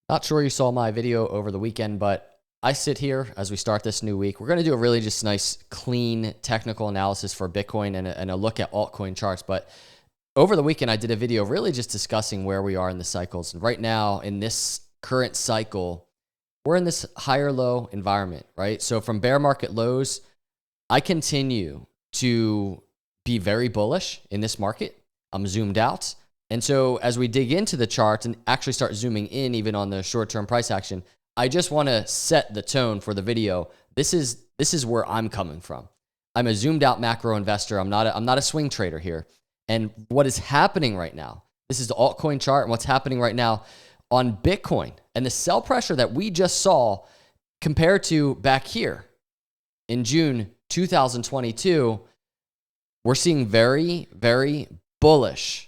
Not sure you saw my video over the weekend, but I sit here as we start this new week. We're going to do a really just nice, clean technical analysis for Bitcoin and a look at altcoin charts. But over the weekend, I did a video really just discussing where we are in the cycles. And right now, in this current cycle, we're in this higher low environment, right? So from bear market lows, I continue to be very bullish in this market. I'm zoomed out. And so as we dig into the charts and actually start zooming in even on the short-term price action, I just want to set the tone for the video. This is where I'm coming from. I'm a zoomed out macro investor. I'm not a swing trader here. And what is happening right now, this is the altcoin chart, and what's happening right now on Bitcoin and the sell pressure that we just saw compared to back here in June 2022, we're seeing very, very bullish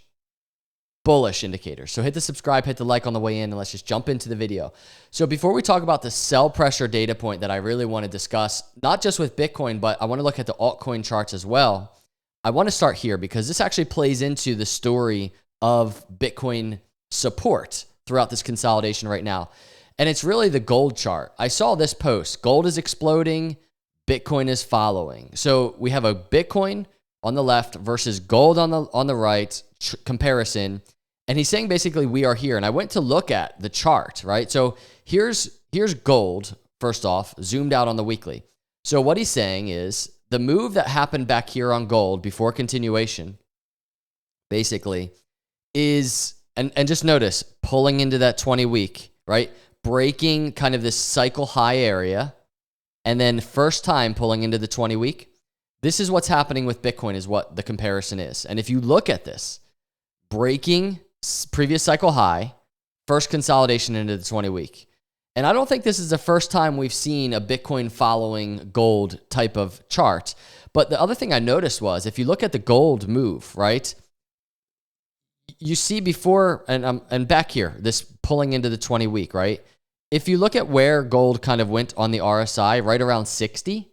indicators. So hit the subscribe, hit the like on the way in, and let's just jump into the video. So before we talk about the sell pressure data point that I really want to discuss, not just with Bitcoin, but I want to look at the altcoin charts as well. I want to start here because this actually plays into the story of Bitcoin support throughout this consolidation right now. And it's really the gold chart. I saw this post. Gold is exploding, Bitcoin is following. So we have a Bitcoin on the left versus gold on the right comparison. And he's saying basically we are here. And I went to look at the chart, right? So here's gold, first off, zoomed out on the weekly. So what he's saying is the move that happened back here on gold before continuation, basically, is, and just notice, pulling into that 20-week, right? Breaking kind of this cycle high area, and then first time pulling into the 20-week. This is what's happening with Bitcoin is what the comparison is. And if you look at this, breaking previous cycle high, first consolidation into the 20-week. And I don't think this is the first time we've seen a Bitcoin following gold type of chart. But the other thing I noticed was if you look at the gold move, right? You see before and back here, this pulling into the 20-week, right? If you look at where gold kind of went on the RSI, right around 60,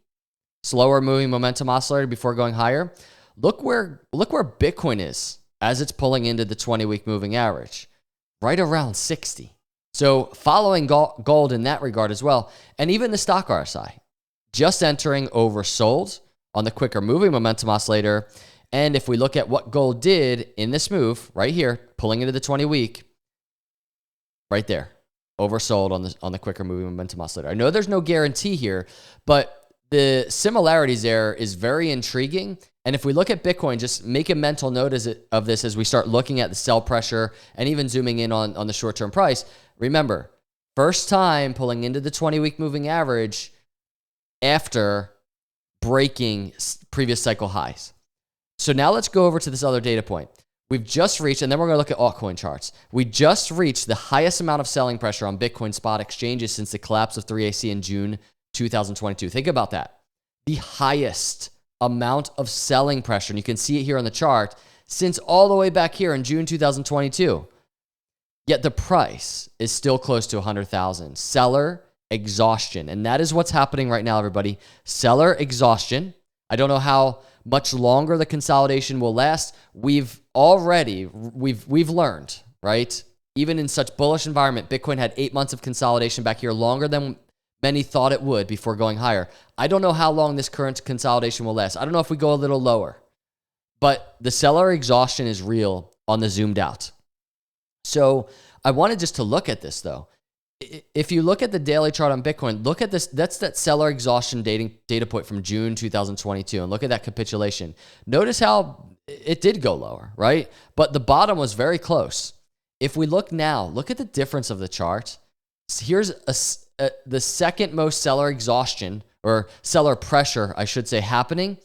slower moving momentum oscillator before going higher, look where Bitcoin is as it's pulling into the 20-week moving average, right around 60. So following gold in that regard as well. And even the stock RSI, just entering oversold on the quicker moving momentum oscillator. And if we look at what gold did in this move right here, pulling into the 20-week, right there, oversold on the quicker moving momentum oscillator. I know there's no guarantee here, but the similarities there is very intriguing. And if we look at Bitcoin, just make a mental note of this as we start looking at the sell pressure and even zooming in on the short-term price. Remember, first time pulling into the 20-week moving average after breaking previous cycle highs. So now let's go over to this other data point. We've just reached, and then we're going to look at altcoin charts. We just reached the highest amount of selling pressure on Bitcoin spot exchanges since the collapse of 3AC in June 2022. Think about that. The highest amount of selling pressure, and you can see it here on the chart, since all the way back here in June 2022. Yet the price is still close to 100,000. Seller exhaustion. And that is what's happening right now, everybody. Seller exhaustion. I don't know how much longer the consolidation will last. We've learned, right? Even in such bullish environment, Bitcoin had 8 months of consolidation back here, longer than many thought it would before going higher. I don't know how long this current consolidation will last. I don't know if we go a little lower, but the seller exhaustion is real on the zoomed out. So I wanted just to look at this though. If you look at the daily chart on Bitcoin, look at this. That's that seller exhaustion data point from June 2022. And look at that capitulation. Notice how it did go lower, right? But the bottom was very close. If we look now, look at the difference of the chart. Here's the second most seller exhaustion or seller pressure, I should say, happening.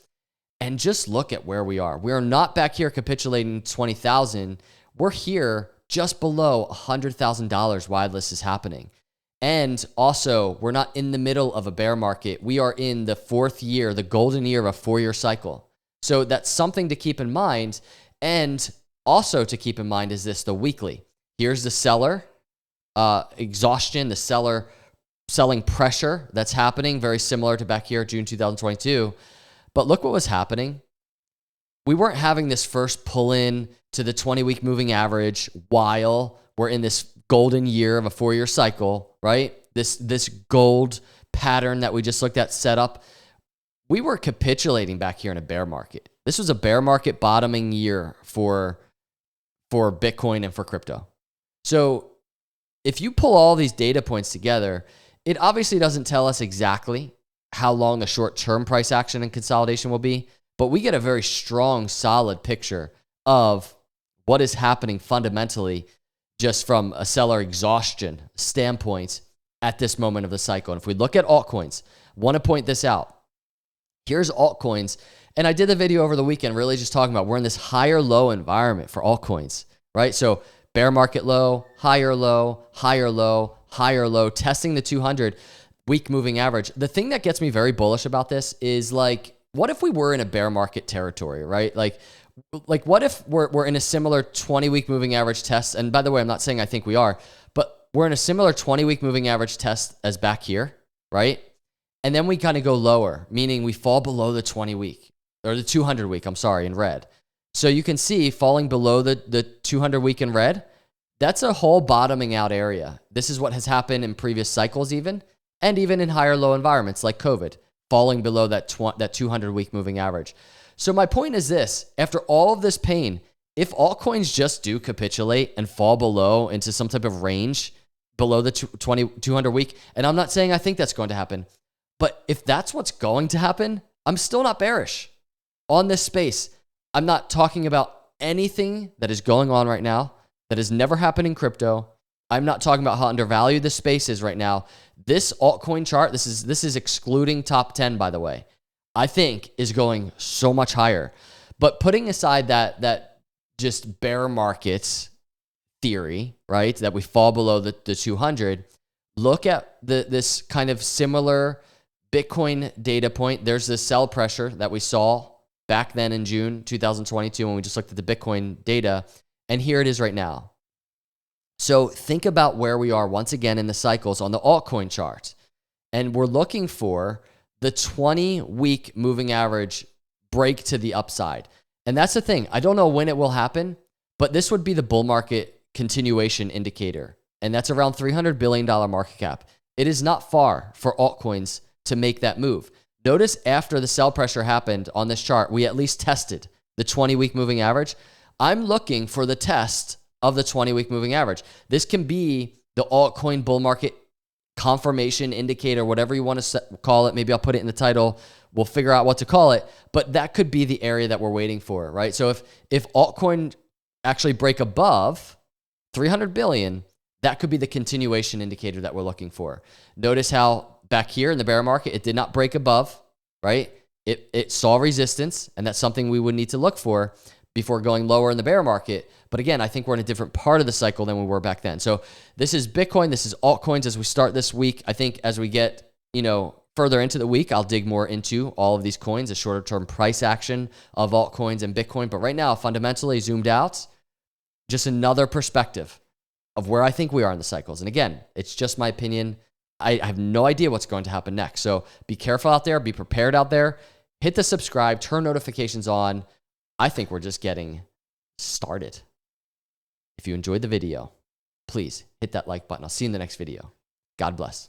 And just look at where we are. We are not back here capitulating 20,000. We're here just below $100,000 while this is happening. And also, we're not in the middle of a bear market. We are in the fourth year, the golden year of a 4-year cycle. So that's something to keep in mind. And also to keep in mind is this, the weekly. Here's the seller exhaustion, the seller selling pressure that's happening, very similar to back here, June 2022. But look what was happening. We weren't having this first pull in to the 20-week moving average while we're in this golden year of a 4-year cycle, right? This gold pattern that we just looked at set up, we were capitulating back here in a bear market. This was a bear market bottoming year for Bitcoin and for crypto. So if you pull all these data points together, it obviously doesn't tell us exactly how long the short-term price action and consolidation will be, but we get a very strong, solid picture of what is happening fundamentally just from a seller exhaustion standpoint at this moment of the cycle. And if we look at altcoins, want to point this out. Here's altcoins. And I did the video over the weekend really just talking about we're in this higher low environment for altcoins, right? So bear market low, higher low, higher low, higher low, testing the 200 week moving average. The thing that gets me very bullish about this is like, what if we were in a bear market territory, right? Like what if we're in a similar 20-week moving average test? And by the way, I'm not saying I think we are, but we're in a similar 20-week moving average test as back here, right? And then we kind of go lower, meaning we fall below the 20-week or the 200-week, I'm sorry, in red. So you can see falling below the 200-week in red, that's a whole bottoming out area. This is what has happened in previous cycles even, and even in higher low environments like COVID, falling below that 200-week moving average. So my point is this, after all of this pain, if altcoins just do capitulate and fall below into some type of range below the 200-week, and I'm not saying I think that's going to happen, but if that's what's going to happen, I'm still not bearish on this space. I'm not talking about anything that is going on right now that has never happened in crypto. I'm not talking about how undervalued this space is right now. This altcoin chart, this is excluding top 10, by the way, I think is going so much higher. But putting aside that just bear markets theory, right, that we fall below the 200, look at this kind of similar Bitcoin data point. There's this sell pressure that we saw back then in June 2022 when we just looked at the Bitcoin data, and here it is right now. So think about where we are once again in the cycles on the altcoin chart, and we're looking for the 20-week moving average break to the upside. And that's the thing. I don't know when it will happen, but this would be the bull market continuation indicator, and that's around $300 billion market cap. It is not far for altcoins to make that move. Notice after the sell pressure happened on this chart, we at least tested the 20-week moving average. I'm looking for the test of the 20-week moving average. This can be the altcoin bull market confirmation indicator, whatever you want to call it. Maybe I'll put it in the title. We'll figure out what to call it, but that could be the area that we're waiting for, right? So if altcoin actually break above 300 billion, that could be the continuation indicator that we're looking for. Notice how back here in the bear market, it did not break above, right? It saw resistance, and that's something we would need to look for before going lower in the bear market. But again, I think we're in a different part of the cycle than we were back then. So this is Bitcoin. This is altcoins as we start this week. I think as we get, further into the week, I'll dig more into all of these coins, the shorter term price action of altcoins and Bitcoin. But right now, fundamentally zoomed out, just another perspective of where I think we are in the cycles. And again, it's just my opinion. I have no idea what's going to happen next. So be careful out there, be prepared out there, hit the subscribe, turn notifications on. I think we're just getting started. If you enjoyed the video, please hit that like button. I'll see you in the next video. God bless.